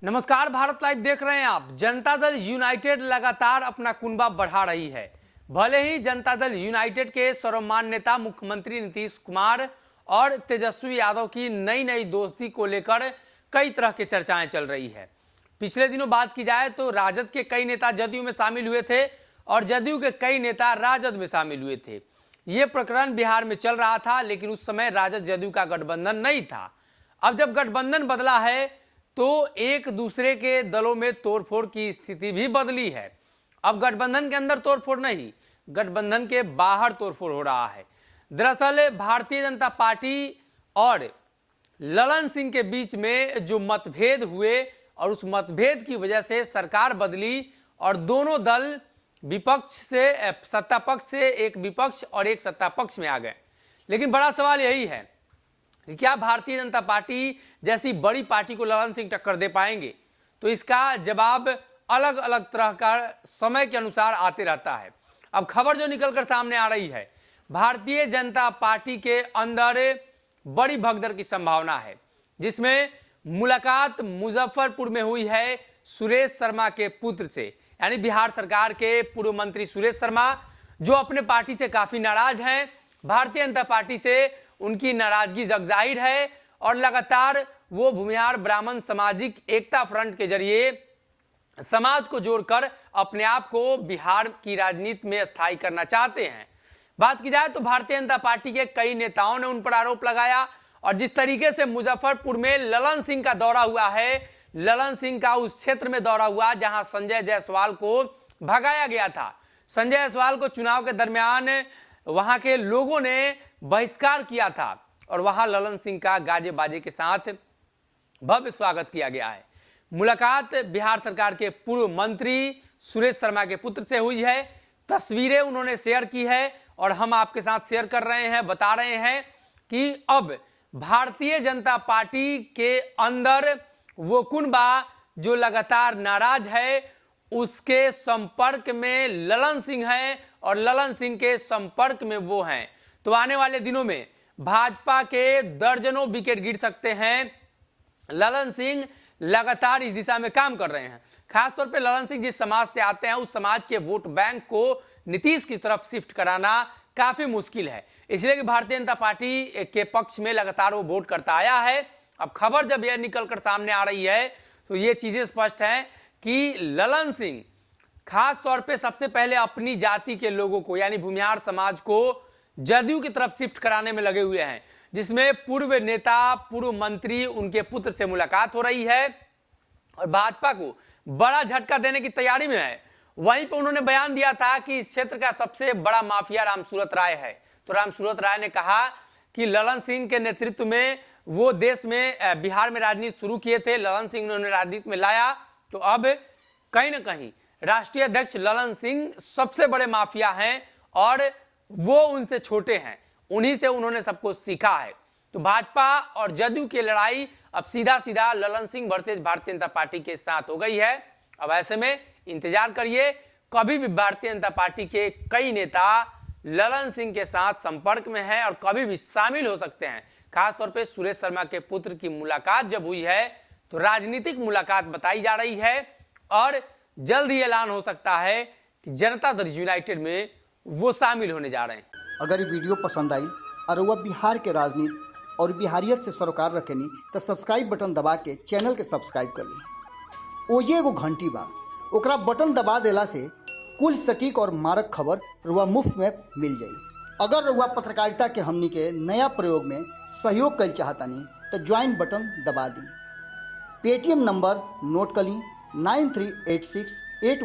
नमस्कार, भारत लाइव देख रहे हैं आप। जनता दल यूनाइटेड लगातार अपना कुनबा बढ़ा रही है। भले ही जनता दल यूनाइटेड के सर्वमान्य नेता मुख्यमंत्री नीतीश कुमार और तेजस्वी यादव की नई नई दोस्ती को लेकर कई तरह की चर्चाएं चल रही है। पिछले दिनों बात की जाए तो राजद के कई नेता जदयू में शामिल हुए थे और जदयू के कई नेता राजद में शामिल हुए थे। ये प्रकरण बिहार में चल रहा था, लेकिन उस समय राजद जदयू का गठबंधन नहीं था। अब जब गठबंधन बदला है तो एक दूसरे के दलों में तोड़फोड़ की स्थिति भी बदली है। अब गठबंधन के अंदर तोड़फोड़ नहीं, गठबंधन के बाहर तोड़फोड़ हो रहा है। दरअसल भारतीय जनता पार्टी और ललन सिंह के बीच में जो मतभेद हुए और उस मतभेद की वजह से सरकार बदली और दोनों दल विपक्ष से सत्ता पक्ष से एक विपक्ष और एक सत्ता पक्ष में आ गए। लेकिन बड़ा सवाल यही है कि क्या भारतीय जनता पार्टी जैसी बड़ी पार्टी को ललन सिंह टक्कर दे पाएंगे? तो इसका जवाब अलग अलग तरह का समय के अनुसार आते रहता है। अब खबर जो निकलकर सामने आ रही है, भारतीय जनता पार्टी के अंदर बड़ी भगदड़ की संभावना है, जिसमें मुलाकात मुजफ्फरपुर में हुई है सुरेश शर्मा के पुत्र से, यानी बिहार सरकार के पूर्व मंत्री सुरेश शर्मा, जो अपने पार्टी से काफी नाराज हैं। भारतीय जनता पार्टी से उनकी नाराजगी जग जाहिर है और लगातार वो भूमिहार ब्राह्मण सामाजिक एकता फ्रंट के जरिए समाज को जोड़कर अपने आप को बिहार की राजनीति में स्थायी करना चाहते हैं। बात की जाए तो भारतीय जनता पार्टी के कई नेताओं ने उन पर आरोप लगाया और जिस तरीके से मुजफ्फरपुर में ललन सिंह का दौरा हुआ है, ललन सिंह का उस क्षेत्र में दौरा हुआ जहां संजय जायसवाल को भगाया गया था। संजय जायसवाल को चुनाव के दरमियान वहां के लोगों ने बहिष्कार किया था और वहां ललन सिंह का गाजे बाजे के साथ भव्य स्वागत किया गया है। मुलाकात बिहार सरकार के पूर्व मंत्री सुरेश शर्मा के पुत्र से हुई है। तस्वीरें उन्होंने शेयर की है और हम आपके साथ शेयर कर रहे हैं, बता रहे हैं कि अब भारतीय जनता पार्टी के अंदर वो कुनबा जो लगातार नाराज है, उसके संपर्क में ललन सिंह है और ललन सिंह के संपर्क में वो हैं। तो आने वाले दिनों में भाजपा के दर्जनों विकेट गिर सकते हैं। ललन सिंह लगातार इस दिशा में काम कर रहे हैं। खासतौर पे ललन सिंह जिस समाज से आते हैं, उस समाज के वोट बैंक को नीतीश की तरफ शिफ्ट कराना काफी मुश्किल है, इसलिए कि भारतीय जनता पार्टी के पक्ष में लगातार वो वोट करता आया है। अब खबर जब यह निकलकर सामने आ रही है तो ये चीजें स्पष्ट हैं कि ललन सिंह खास तौर पे सबसे पहले अपनी जाति के लोगों को, यानी भूमिहार समाज को जदयू की तरफ शिफ्ट कराने में लगे हुए हैं, जिसमें पूर्व नेता, पूर्व मंत्री, उनके पुत्र से मुलाकात हो रही है और भाजपा को बड़ा झटका देने की तैयारी में है। वहीं पर उन्होंने बयान दिया था कि इस क्षेत्र का सबसे बड़ा माफिया रामसूरत राय है। तो रामसूरत राय ने कहा कि ललन सिंह के नेतृत्व में वो देश में बिहार में राजनीति शुरू किए थे, ललन सिंह ने उन्हें राजनीति में लाया। तो अब कहीं ना कहीं राष्ट्रीय अध्यक्ष ललन सिंह सबसे बड़े माफिया हैं और वो उनसे छोटे हैं, उन्हीं से उन्होंने सब कुछ सीखा है। तो भाजपा और जदयू की लड़ाई अब सीधा सीधा ललन सिंह वर्सेस भारतीय जनता पार्टी के साथ हो गई है। अब ऐसे में इंतजार करिए, कभी भी भारतीय जनता पार्टी के कई नेता ललन सिंह के साथ संपर्क में हैं और कभी भी शामिल हो सकते हैं। खासतौर पर सुरेश शर्मा के पुत्र की मुलाकात जब हुई है तो राजनीतिक मुलाकात बताई जा रही है और जल्द ही ऐलान हो सकता है कि जनता दल यूनाइटेड में वो शामिल होने जा रहे हैं। अगर ये वीडियो पसंद आई और वह बिहार के राजनीति और बिहारियत से सरोकार रखेनी तो सब्सक्राइब बटन दबा के चैनल के सब्सक्राइब कर ली। ओजे एगो घंटी बा, ओकरा बटन दबा देला से कुल सटीक और मारक खबर रुआ मुफ्त में मिल जाई। अगर रुआ पत्रकारिता के हमनी के नया प्रयोग में सहयोग कर चाहतानी तो ज्वाइन बटन दबा दी। पेटीएम नंबर नोट कर ली 938681